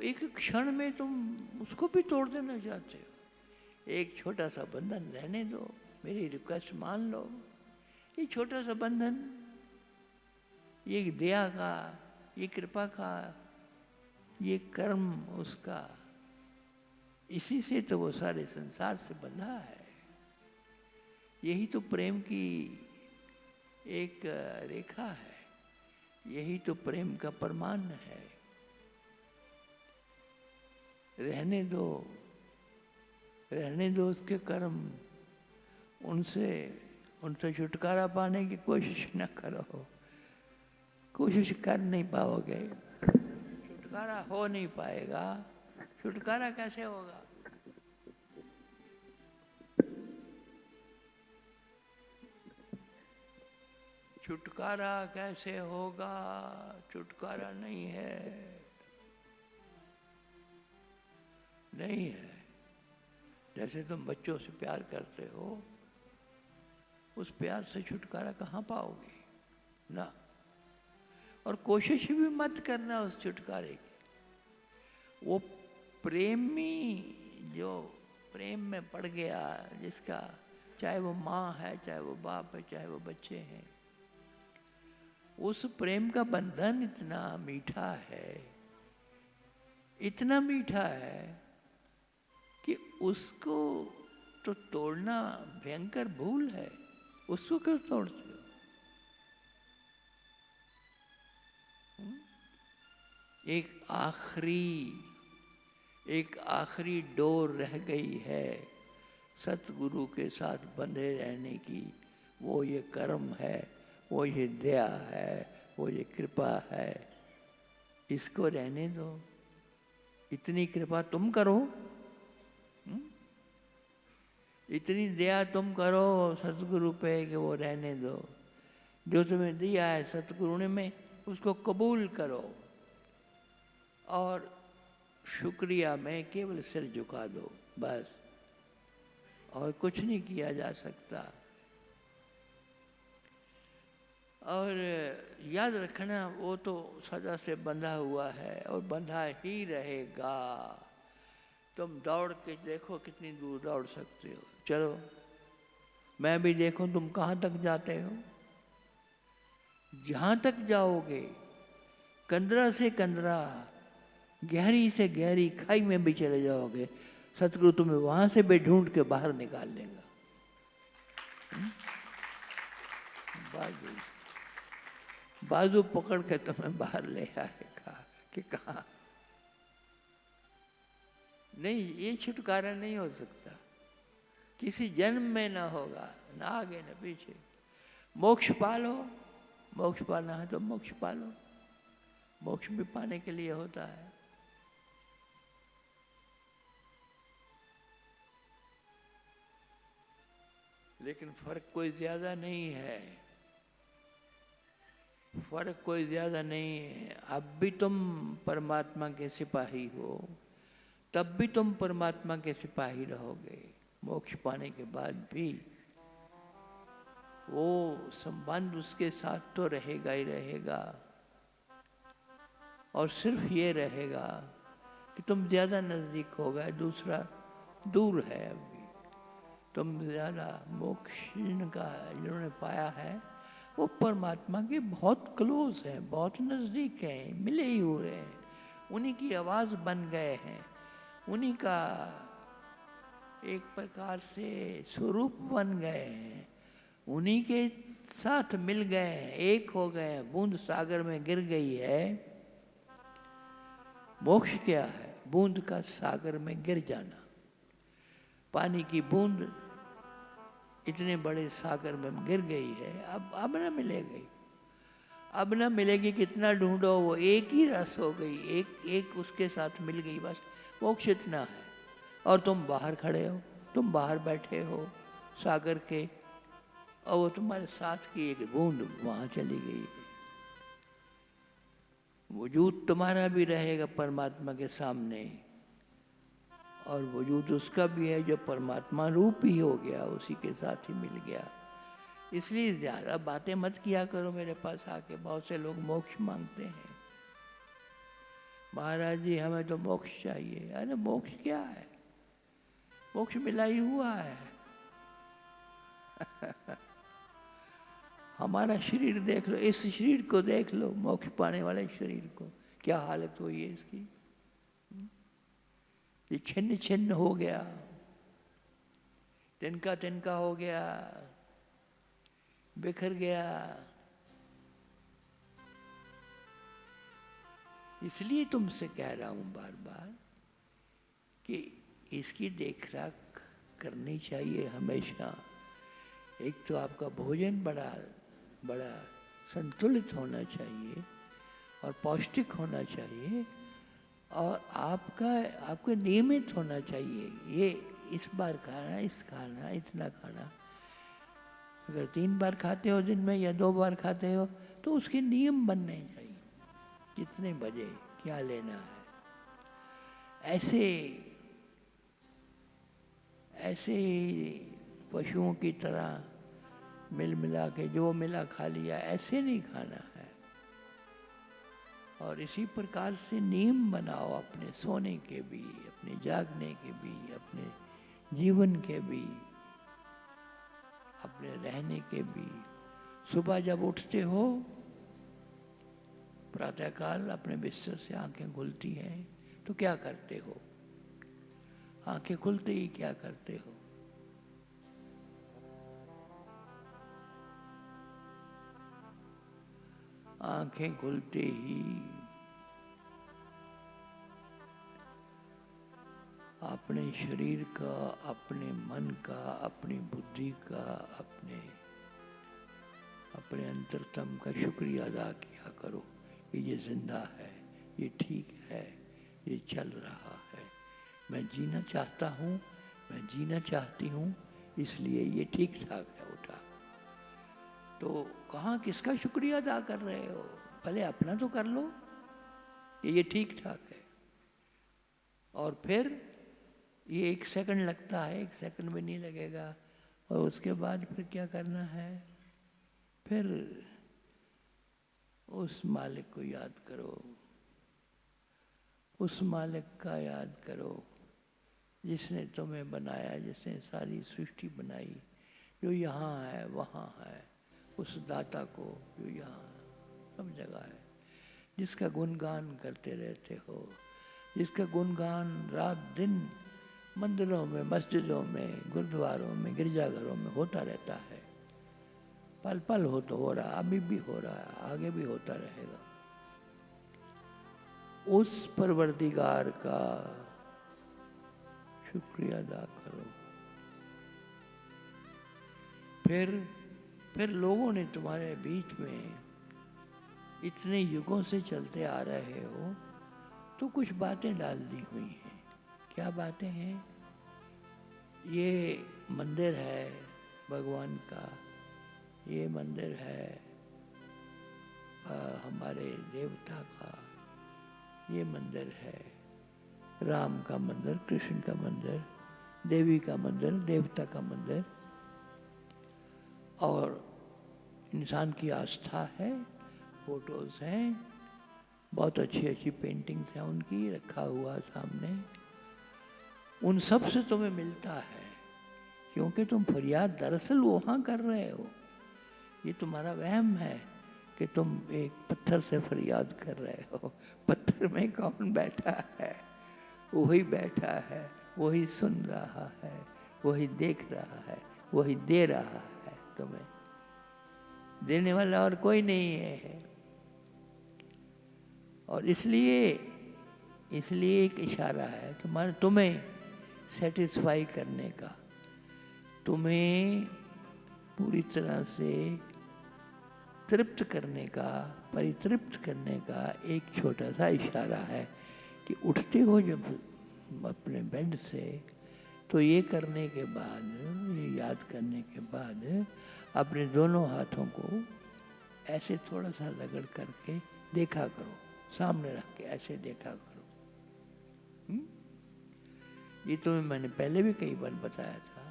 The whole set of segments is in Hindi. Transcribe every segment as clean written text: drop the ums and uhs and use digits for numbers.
एक क्षण में तुम उसको भी तोड़ देना चाहते हो। एक छोटा सा बंधन रहने दो, मेरी रिक्वेस्ट मान लो। ये छोटा सा बंधन, ये दया का, ये कृपा का, ये कर्म उसका, इसी से तो वो सारे संसार से बंधा है। यही तो प्रेम की एक रेखा है, यही तो प्रेम का प्रमाण है। रहने दो, रहने दो उसके कर्म, उनसे छुटकारा पाने की कोशिश न करो। कोशिश कर नहीं पाओगे, छुटकारा हो नहीं पाएगा। छुटकारा कैसे होगा? छुटकारा कैसे होगा? छुटकारा नहीं है, नहीं है। जैसे तुम बच्चों से प्यार करते हो, उस प्यार से छुटकारा कहाँ पाओगे? ना। और कोशिश भी मत करना उस छुटकारे की। वो प्रेमी जो प्रेम में पड़ गया, जिसका, चाहे वो माँ है, चाहे वो बाप है, चाहे वो बच्चे हैं, उस प्रेम का बंधन इतना मीठा है, इतना मीठा है कि उसको तो तोड़ना भयंकर भूल है। उसको क्यों तोड़ते हो? एक आखिरी डोर रह गई है सतगुरु के साथ बंधे रहने की। वो ये कर्म है, वो ये दया है, वो ये कृपा है। इसको रहने दो। इतनी कृपा तुम करो, इतनी दया तुम करो सतगुरु पे कि वो रहने दो। जो तुम्हें दिया है सतगुरु ने में, उसको कबूल करो और शुक्रिया में केवल सिर झुका दो, बस। और कुछ नहीं किया जा सकता। और याद रखना, वो तो सदा से बंधा हुआ है और बंधा ही रहेगा। तुम दौड़ के देखो कितनी दूर दौड़ सकते हो। चलो, मैं भी देखूं तुम कहाँ तक जाते हो। जहाँ तक जाओगे, कंदरा से कंदरा, गहरी से गहरी खाई में भी चले जाओगे, सतगुरु तुम्हें वहां से भी ढूंढ के बाहर निकाल लेगा। बाजू पकड़ के तुम्हें बाहर ले आएगा कि कहा। नहीं, ये छुटकारा नहीं हो सकता, किसी जन्म में ना होगा, ना आगे ना पीछे। मोक्ष पालो, मोक्ष पाना है तो मोक्ष पालो। मोक्ष भी पाने के लिए होता है। लेकिन फर्क कोई ज्यादा नहीं है, फर्क कोई ज्यादा नहीं है। अब भी तुम परमात्मा के सिपाही हो, तब भी तुम परमात्मा के सिपाही रहोगे। मोक्ष पाने के बाद भी वो संबंध उसके साथ तो रहेगा ही रहेगा। और सिर्फ ये रहेगा कि तुम ज्यादा नजदीक हो गए, दूसरा दूर है। अभी तुम ज्यादा मोक्ष का जिन्होंने पाया है, वो परमात्मा के बहुत क्लोज है, बहुत नजदीक है, मिले ही हुए हैं। उन्हीं की आवाज बन गए हैं, उन्हीं का एक प्रकार से स्वरूप बन गए हैं, उन्हीं के साथ मिल गए हैं, एक हो गए हैं। बूंद सागर में गिर गई है। मोक्ष क्या है? बूंद का सागर में गिर जाना। पानी की बूंद इतने बड़े सागर में गिर गई है, अब ना मिलेगी, अब ना मिलेगी। कितना ढूंढो, वो एक ही रस हो गई, एक एक उसके साथ मिल गई, बस। मोक्ष इतना है। और तुम बाहर खड़े हो, तुम बाहर बैठे हो सागर के, और वो तुम्हारे साथ की एक बूंद वहां चली गई है। वजूद तुम्हारा भी रहेगा परमात्मा के सामने, और वजूद उसका भी है जो परमात्मा रूप ही हो गया, उसी के साथ ही मिल गया। इसलिए ज्यादा बातें मत किया करो मेरे पास आके। बहुत से लोग मोक्ष मांगते हैं, महाराज जी हमें तो मोक्ष चाहिए। अरे मोक्ष क्या है, मोक्ष मिला ही हुआ है। हमारा शरीर देख लो, इस शरीर को देख लो, मोक्ष पाने वाले शरीर को, क्या हालत हुई है इसकी। ये छिन्न छिन्न हो गया, तिनका तिनका हो गया, बिखर गया। इसलिए तुमसे कह रहा हूं बार बार कि इसकी देखरेख करनी चाहिए हमेशा। एक तो आपका भोजन बड़ा बड़ा संतुलित होना चाहिए और पौष्टिक होना चाहिए, और आपके नियमित होना चाहिए। ये इस बार खाना, इस खाना, इतना खाना। अगर 3 बार खाते हो दिन में या 2 बार खाते हो तो उसके नियम बनने चाहिए, कितने बजे क्या लेना है। ऐसे पशुओं की तरह मिल मिला के जो मिला खा लिया, ऐसे नहीं खाना है। और इसी प्रकार से नियम बनाओ अपने सोने के भी, अपने जागने के भी, अपने जीवन के भी, अपने रहने के भी। सुबह जब उठते हो, प्रातःकाल अपने बिस्तर से आंखें खुलती हैं तो क्या करते हो? आंखें खुलते ही क्या करते हो? आंखें खुलते ही अपने शरीर का, अपने मन का, अपनी बुद्धि का, अपने अंतरतम का शुक्रिया अदा किया करो कि ये जिंदा है, ये ठीक है, ये चल रहा है। मैं जीना चाहता हूँ, मैं जीना चाहती हूँ, इसलिए ये ठीक ठाक है उठा। तो कहाँ किसका शुक्रिया अदा कर रहे हो? पहले अपना तो कर लो कि ये ठीक ठाक है। और फिर ये 1 सेकंड लगता है, 1 सेकंड भी नहीं लगेगा। और उसके बाद फिर क्या करना है? फिर उस मालिक को याद करो, उस मालिक का याद करो जिसने तुम्हें बनाया, जिसने सारी सृष्टि बनाई, जो यहाँ है वहाँ है। उस दाता को जो यहाँ सब जगह है, जिसका गुणगान करते रहते हो, जिसका गुणगान रात दिन मंदिरों में, मस्जिदों में, गुरुद्वारों में, गिरजाघरों में होता रहता है। पल पल हो रहा, अभी भी हो रहा है, आगे भी होता रहेगा। उस परवरदिगार का शुक्रिया अदा करो। फिर लोगों ने तुम्हारे बीच में इतने युगों से चलते आ रहे हो तो कुछ बातें डाल दी हुई हैं। क्या बातें हैं? ये मंदिर है भगवान का, ये मंदिर है हमारे देवता का, ये मंदिर है राम का मंदिर, कृष्ण का मंदिर, देवी का मंदिर, देवता का मंदिर। और इंसान की आस्था है, फोटोज हैं, बहुत अच्छी अच्छी पेंटिंग्स हैं उनकी, रखा हुआ सामने। उन सब से तुम्हें मिलता है क्योंकि तुम फरियाद दरअसल वहाँ कर रहे हो। ये तुम्हारा वहम है कि तुम एक पत्थर से फरियाद कर रहे हो। पत्थर में कौन बैठा है? वही बैठा है, वही सुन रहा है, वही देख रहा है, वही दे रहा है तुम्हें। देने वाला और कोई नहीं है। और इसलिए एक इशारा है तुम्हें सेटिस्फाई करने का, तुम्हें पूरी तरह से तृप्त करने का, परितृप्त करने का एक छोटा सा इशारा है कि उठते हो जब अपने बेड से, तो ये करने के बाद, ये याद करने के बाद अपने दोनों हाथों को ऐसे थोड़ा सा रगड़ करके देखा करो, सामने रख के ऐसे देखा करो। ये तुम्हें मैंने पहले भी कई बार बताया था।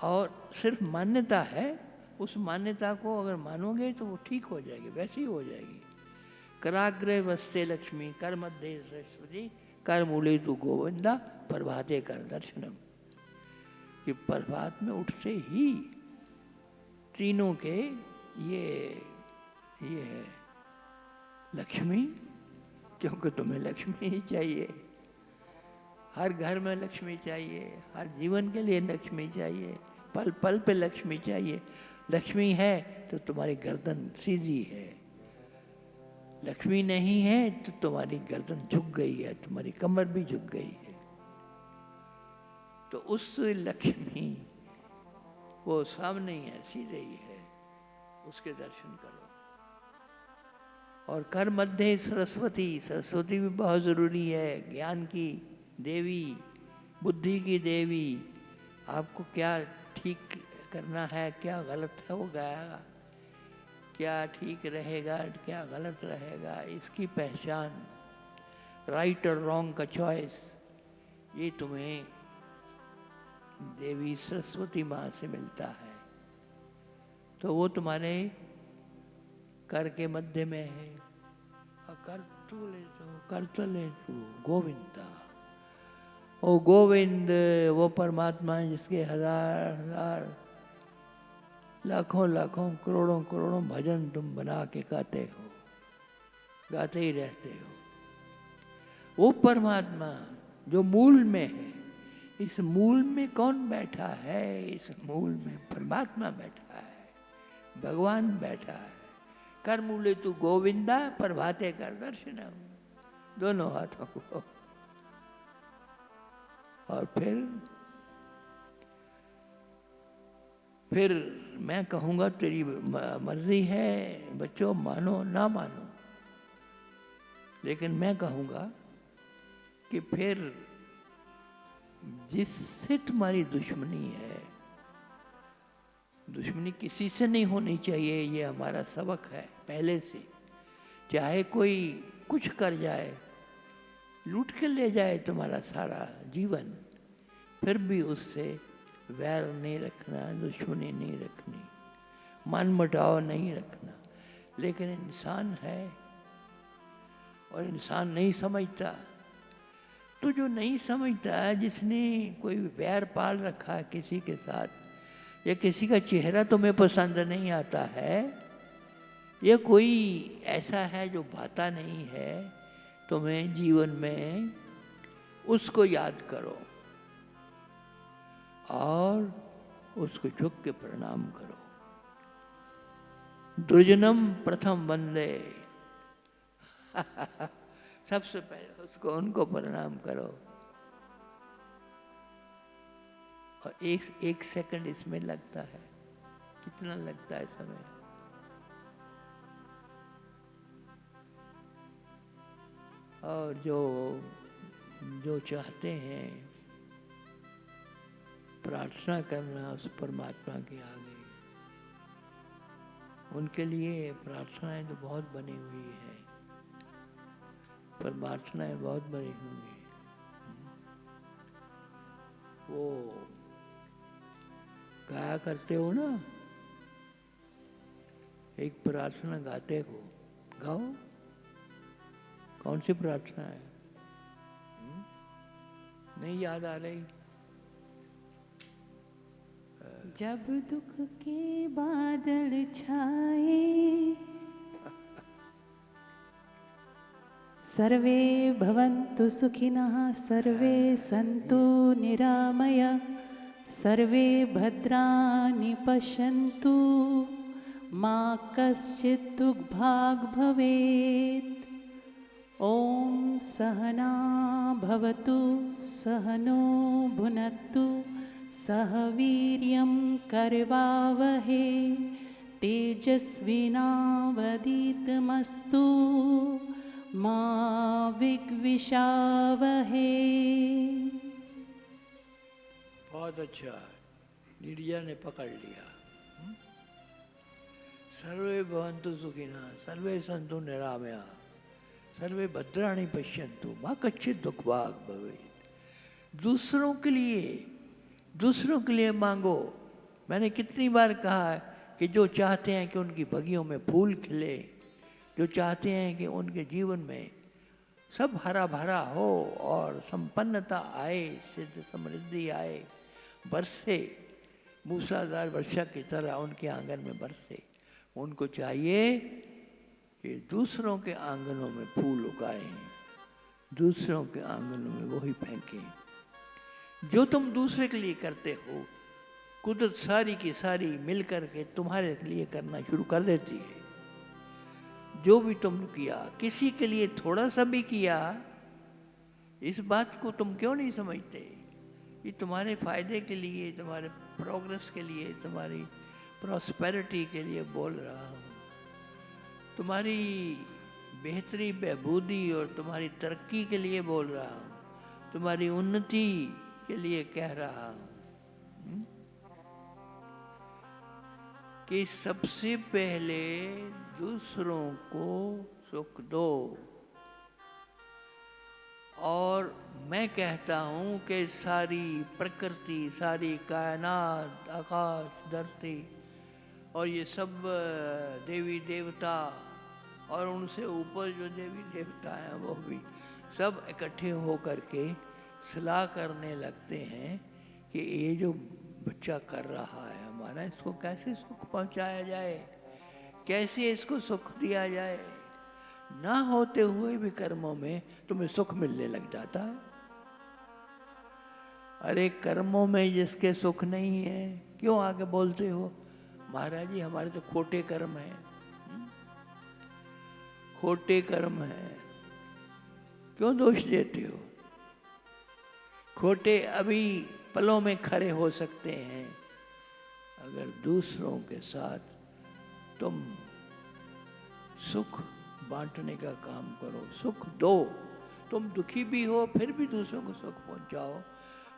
और सिर्फ मान्यता है, उस मान्यता को अगर मानोगे तो वो ठीक हो जाएगी, वैसी ही हो जाएगी। कराग्रे वस्ते लक्ष्मी, कर मध्य सरस्वती, कर मूले तू गोविंदा, प्रभाते कर दर्शनम। कि प्रभात में उठते ही तीनों के ये है लक्ष्मी, क्योंकि तुम्हें लक्ष्मी ही चाहिए। हर घर में लक्ष्मी चाहिए, हर जीवन के लिए लक्ष्मी चाहिए, पल पल पे लक्ष्मी चाहिए। लक्ष्मी है तो तुम्हारी गर्दन सीधी है, लक्ष्मी नहीं है तो तुम्हारी गर्दन झुक गई है, तुम्हारी कमर भी झुक गई है। तो उस लक्ष्मी वो सामने ही है, सीधे ही है, उसके दर्शन करो। और कर मध्य सरस्वती, सरस्वती भी बहुत ज़रूरी है, ज्ञान की देवी, बुद्धि की देवी। आपको क्या ठीक करना है, क्या गलत है वो गाएगा, क्या ठीक रहेगा क्या गलत रहेगा, इसकी पहचान, राइट और रॉन्ग का चॉइस, ये तुम्हें देवी सरस्वती माँ से मिलता है। तो वो तुम्हारे कर के मध्य में है। और कर तो ले तू गोविंदा, ओ गोविंद वो परमात्मा है जिसके हजार हजार लाखों लाखों करोड़ों करोड़ों भजन तुम बना के गाते हो, गाते ही रहते हो। वो परमात्मा जो मूल में है, इस मूल में कौन बैठा है? इस मूल में परमात्मा बैठा है, भगवान बैठा है। कर मूले तू गोविंदा, प्रभाते कर दर्शनम, दोनों हाथों को। और फिर मैं कहूँगा तेरी मर्जी है बच्चों, मानो ना मानो, लेकिन मैं कहूँगा कि फिर जिससे तुम्हारी दुश्मनी है, दुश्मनी किसी से नहीं होनी चाहिए, ये हमारा सबक है पहले से। चाहे कोई कुछ कर जाए, लूट के ले जाए तुम्हारा सारा जीवन, फिर भी उससे वैर नहीं रखना, दुश्मनी नहीं रखनी, मन मुटाव नहीं रखना। लेकिन इंसान है और इंसान नहीं समझता। तो जो नहीं समझता, जिसने कोई वैर पाल रखा है किसी के साथ, या किसी का चेहरा तुम्हें पसंद नहीं आता है, या कोई ऐसा है जो भाता नहीं है तुम्हें जीवन में, उसको याद करो और उसको झुक के प्रणाम करो। दुर्जनम प्रथम वंदे सबसे पहले उसको, उनको प्रणाम करो। और एक सेकंड इसमें लगता है, कितना लगता है समय। और जो चाहते हैं प्रार्थना करना उस परमात्मा के आगे, उनके लिए प्रार्थनाएं तो बहुत बनी हुई है, प्रार्थनाएं बहुत बनी हुई है। वो गाया करते हो ना, एक प्रार्थना गाते हो, गाओ। कौन सी प्रार्थना है? नहीं याद आ रही? जब दुख के बादल छाए, सर्वे भवन्तु सुखिनः, सर्वे सन्तु निरामया, सर्वे भद्राणि पश्यन्तु, मा कश्चित् दुःखभाग् भवेत्। ॐ सहना भवतु, सहनो भुनक्तु, सह वीर्यं करवावहे, तेजस्विनावधीतमस्तु मा विद्विषावहे। बहुत अच्छा, नीरजा ने पकड़ लिया। सर्वे भवन्तु सुखिनः, सर्वे सन्तु निरामया, सर्वे भद्राणि पश्यन्तु, मा कश्चित् दुःखभाग् भवेत्। दूसरों के लिए मांगो। मैंने कितनी बार कहा कि जो चाहते हैं कि उनकी बगियों में फूल खिले, जो चाहते हैं कि उनके जीवन में सब हरा भरा हो और संपन्नता आए, सिद्ध समृद्धि आए, बरसे, मूसलाधार वर्षा की तरह उनके आंगन में बरसे। उनको चाहिए कि दूसरों के आंगनों में फूल उगाएं, दूसरों के आंगनों में वही फेंकें जो तुम दूसरे के लिए करते हो। कुदरत सारी की सारी मिलकर के तुम्हारे लिए करना शुरू कर देती है। जो भी तुमने किया, किसी के लिए थोड़ा सा भी किया, इस बात को तुम क्यों नहीं समझते? ये तुम्हारे फायदे के लिए, तुम्हारे प्रोग्रेस के लिए, तुम्हारी प्रॉस्पेरिटी के लिए बोल रहा हूँ, तुम्हारी बेहतरी, बहबूदी और तुम्हारी तरक्की के लिए बोल रहा हूँ, तुम्हारी उन्नति के लिए कह रहा हूँ कि सबसे पहले दूसरों को सुख दो। और मैं कहता हूँ कि सारी प्रकृति, सारी कायनात, आकाश, धरती और ये सब देवी देवता और उनसे ऊपर जो देवी देवता हैं वो भी सब इकट्ठे होकर के सलाह करने लगते हैं कि ये जो बच्चा कर रहा है हमारा, इसको कैसे सुख पहुंचाया जाए, कैसे इसको सुख दिया जाए। ना होते हुए भी कर्मों में तुम्हें सुख मिलने लग जाता है। अरे कर्मों में जिसके सुख नहीं है, क्यों आगे बोलते हो महाराज जी हमारे तो खोटे कर्म हैं, खोटे कर्म हैं, क्यों दोष देते हो? खोटे अभी पलों में खरे हो सकते हैं अगर दूसरों के साथ तुम सुख बांटने का काम करो, सुख दो। तुम दुखी भी हो फिर भी दूसरों को सुख पहुंचाओ,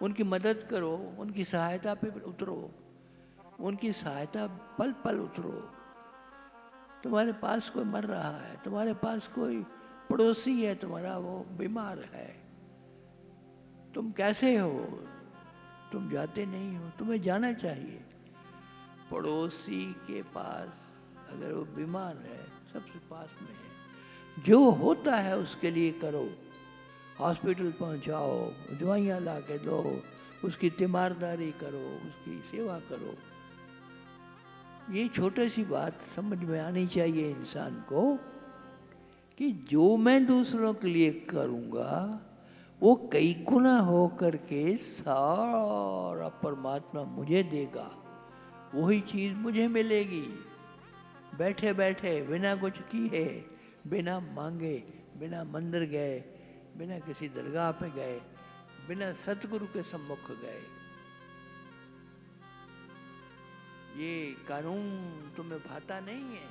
उनकी मदद करो, उनकी सहायता पे उतरो, उनकी सहायता पल पल उतरो। तुम्हारे पास कोई मर रहा है, तुम्हारे पास कोई पड़ोसी है तुम्हारा, वो बीमार है, तुम कैसे हो? तुम जाते नहीं हो, तुम्हें जाना चाहिए। पड़ोसी के पास अगर वो बीमार है, सबसे पास में है, जो होता है उसके लिए करो। हॉस्पिटल पहुंचाओ, दवाइयाँ ला के दो, उसकी तीमारदारी करो, उसकी सेवा करो। ये छोटी सी बात समझ में आनी चाहिए इंसान को कि जो मैं दूसरों के लिए करूँगा वो कई गुना हो करके सारा परमात्मा मुझे देगा, वही चीज़ मुझे मिलेगी। बैठे बैठे बिना कुछ किए, बिना मांगे, बिना मंदिर गए, बिना किसी दरगाह पे गए, बिना सतगुरु के सम्मुख गए। ये कानून तुम्हें भाता नहीं है?